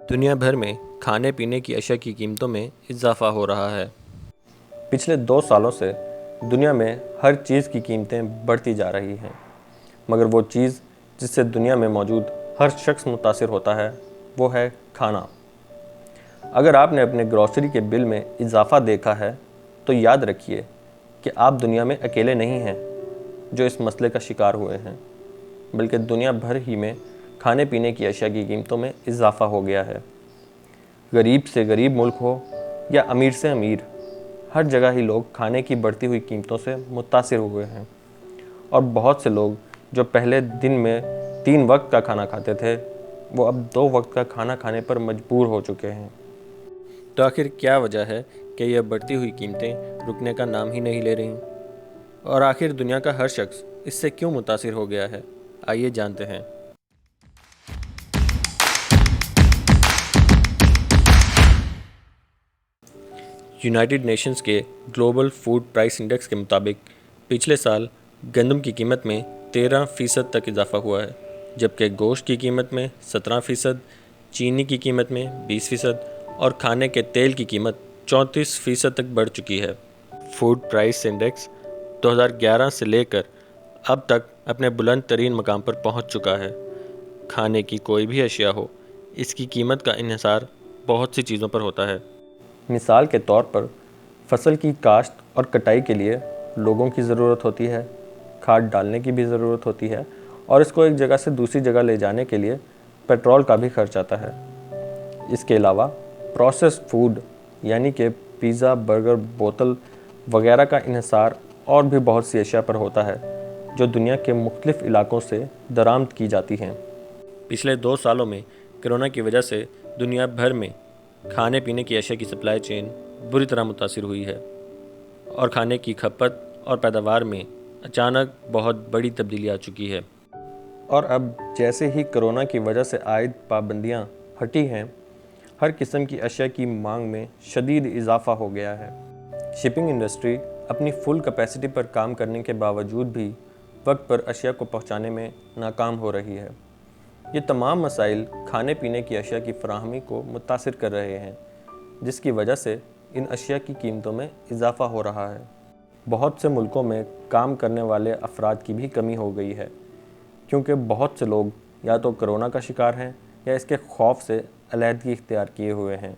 دنیا بھر میں کھانے پینے کی اشیاء کی قیمتوں میں اضافہ ہو رہا ہے۔ پچھلے 2 سالوں سے دنیا میں ہر چیز کی قیمتیں بڑھتی جا رہی ہیں، مگر وہ چیز جس سے دنیا میں موجود ہر شخص متاثر ہوتا ہے وہ ہے کھانا۔ اگر آپ نے اپنے گروسری کے بل میں اضافہ دیکھا ہے تو یاد رکھیے کہ آپ دنیا میں اکیلے نہیں ہیں جو اس مسئلے کا شکار ہوئے ہیں، بلکہ دنیا بھر ہی میں کھانے پینے کی اشیاء کی قیمتوں میں اضافہ ہو گیا ہے۔ غریب سے غریب ملک ہو یا امیر سے امیر، ہر جگہ ہی لوگ کھانے کی بڑھتی ہوئی قیمتوں سے متاثر ہوئے ہیں، اور بہت سے لوگ جو پہلے دن میں 3 وقت کا کھانا کھاتے تھے وہ اب 2 وقت کا کھانا کھانے پر مجبور ہو چکے ہیں۔ تو آخر کیا وجہ ہے کہ یہ بڑھتی ہوئی قیمتیں رکنے کا نام ہی نہیں لے رہیں؟ اور آخر دنیا کا ہر شخص اس سے کیوں متاثر ہو گیا ہے؟ آئیے جانتے ہیں۔ یونائٹڈ نیشنز کے گلوبل فوڈ پرائس انڈیکس کے مطابق پچھلے سال گندم کی قیمت میں 13% تک اضافہ ہوا ہے، جبکہ گوشت کی قیمت میں 17%، چینی کی قیمت میں 20% اور کھانے کے تیل کی قیمت 34% تک بڑھ چکی ہے۔ فوڈ پرائس انڈیکس 2011 سے لے کر اب تک اپنے بلند ترین مقام پر پہنچ چکا ہے۔ کھانے کی کوئی بھی اشیاء ہو، اس کی قیمت کا انحصار بہت سی چیزوں پر ہوتا ہے۔ مثال کے طور پر فصل کی کاشت اور کٹائی کے لیے لوگوں کی ضرورت ہوتی ہے، کھاد ڈالنے کی بھی ضرورت ہوتی ہے، اور اس کو ایک جگہ سے دوسری جگہ لے جانے کے لیے پیٹرول کا بھی خرچ آتا ہے۔ اس کے علاوہ پروسیس فوڈ یعنی کہ پیزا، برگر، بوتل وغیرہ کا انحصار اور بھی بہت سی اشیاء پر ہوتا ہے جو دنیا کے مختلف علاقوں سے درآمد کی جاتی ہیں۔ پچھلے 2 سالوں میں کرونا کی وجہ سے دنیا بھر میں کھانے پینے کی اشیاء کی سپلائی چین بری طرح متاثر ہوئی ہے، اور کھانے کی کھپت اور پیداوار میں اچانک بہت بڑی تبدیلی آ چکی ہے۔ اور اب جیسے ہی کرونا کی وجہ سے عائد پابندیاں ہٹی ہیں، ہر قسم کی اشیاء کی مانگ میں شدید اضافہ ہو گیا ہے۔ شپنگ انڈسٹری اپنی فل کیپیسٹی پر کام کرنے کے باوجود بھی وقت پر اشیاء کو پہنچانے میں ناکام ہو رہی ہے۔ یہ تمام مسائل کھانے پینے کی اشیاء کی فراہمی کو متاثر کر رہے ہیں، جس کی وجہ سے ان اشیاء کی قیمتوں میں اضافہ ہو رہا ہے۔ بہت سے ملکوں میں کام کرنے والے افراد کی بھی کمی ہو گئی ہے، کیونکہ بہت سے لوگ یا تو کرونا کا شکار ہیں یا اس کے خوف سے علیحدگی اختیار کیے ہوئے ہیں۔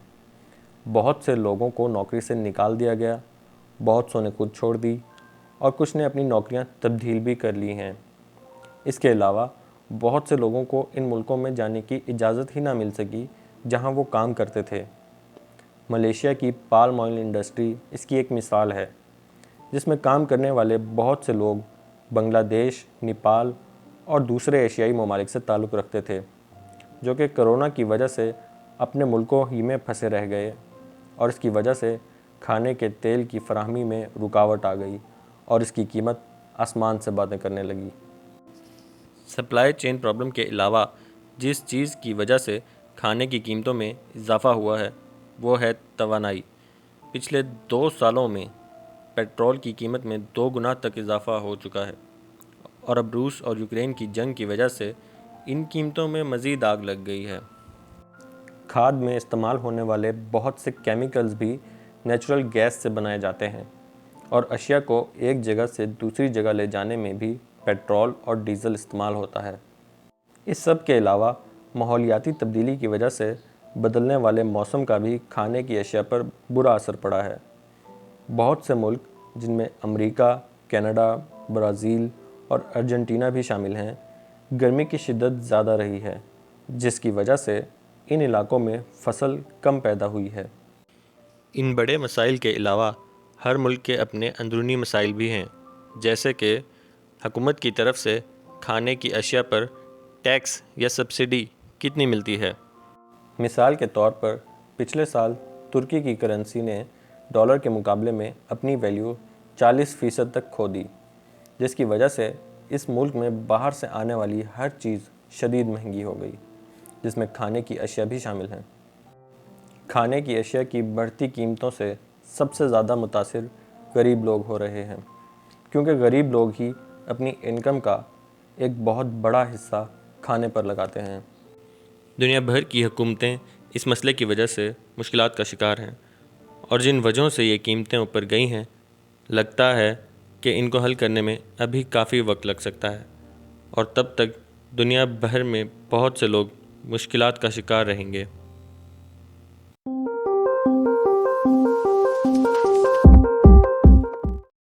بہت سے لوگوں کو نوکری سے نکال دیا گیا، بہت سو نے خود چھوڑ دی، اور کچھ نے اپنی نوکریاں تبدیل بھی کر لی ہیں۔ اس کے علاوہ بہت سے لوگوں کو ان ملکوں میں جانے کی اجازت ہی نہ مل سکی جہاں وہ کام کرتے تھے۔ ملیشیا کی پالم آئل انڈسٹری اس کی ایک مثال ہے، جس میں کام کرنے والے بہت سے لوگ بنگلہ دیش، نیپال اور دوسرے ایشیائی ممالک سے تعلق رکھتے تھے، جو کہ کرونا کی وجہ سے اپنے ملکوں ہی میں پھنسے رہ گئے، اور اس کی وجہ سے کھانے کے تیل کی فراہمی میں رکاوٹ آ گئی اور اس کی قیمت آسمان سے باتیں کرنے لگی۔ سپلائی چین پرابلم کے علاوہ جس چیز کی وجہ سے کھانے کی قیمتوں میں اضافہ ہوا ہے وہ ہے توانائی۔ پچھلے 2 سالوں میں پیٹرول کی قیمت میں 2 گنا تک اضافہ ہو چکا ہے، اور اب روس اور یوکرین کی جنگ کی وجہ سے ان قیمتوں میں مزید آگ لگ گئی ہے۔ کھاد میں استعمال ہونے والے بہت سے کیمیکلز بھی نیچرل گیس سے بنائے جاتے ہیں، اور اشیاء کو ایک جگہ سے دوسری جگہ لے جانے میں بھی پیٹرول اور ڈیزل استعمال ہوتا ہے۔ اس سب کے علاوہ ماحولیاتی تبدیلی کی وجہ سے بدلنے والے موسم کا بھی کھانے کی اشیاء پر برا اثر پڑا ہے۔ بہت سے ملک جن میں امریکہ، کینیڈا، برازیل اور ارجنٹینا بھی شامل ہیں، گرمی کی شدت زیادہ رہی ہے، جس کی وجہ سے ان علاقوں میں فصل کم پیدا ہوئی ہے۔ ان بڑے مسائل کے علاوہ ہر ملک کے اپنے اندرونی مسائل بھی ہیں، جیسے کہ حکومت کی طرف سے کھانے کی اشیاء پر ٹیکس یا سبسڈی کتنی ملتی ہے۔ مثال کے طور پر پچھلے سال ترکی کی کرنسی نے ڈالر کے مقابلے میں اپنی ویلیو 40% تک کھو دی، جس کی وجہ سے اس ملک میں باہر سے آنے والی ہر چیز شدید مہنگی ہو گئی، جس میں کھانے کی اشیاء بھی شامل ہیں۔ کھانے کی اشیاء کی بڑھتی قیمتوں سے سب سے زیادہ متاثر غریب لوگ ہو رہے ہیں، کیونکہ غریب لوگ ہی اپنی انکم کا ایک بہت بڑا حصہ کھانے پر لگاتے ہیں۔ دنیا بھر کی حکومتیں اس مسئلے کی وجہ سے مشکلات کا شکار ہیں، اور جن وجہوں سے یہ قیمتیں اوپر گئی ہیں لگتا ہے کہ ان کو حل کرنے میں ابھی کافی وقت لگ سکتا ہے، اور تب تک دنیا بھر میں بہت سے لوگ مشکلات کا شکار رہیں گے۔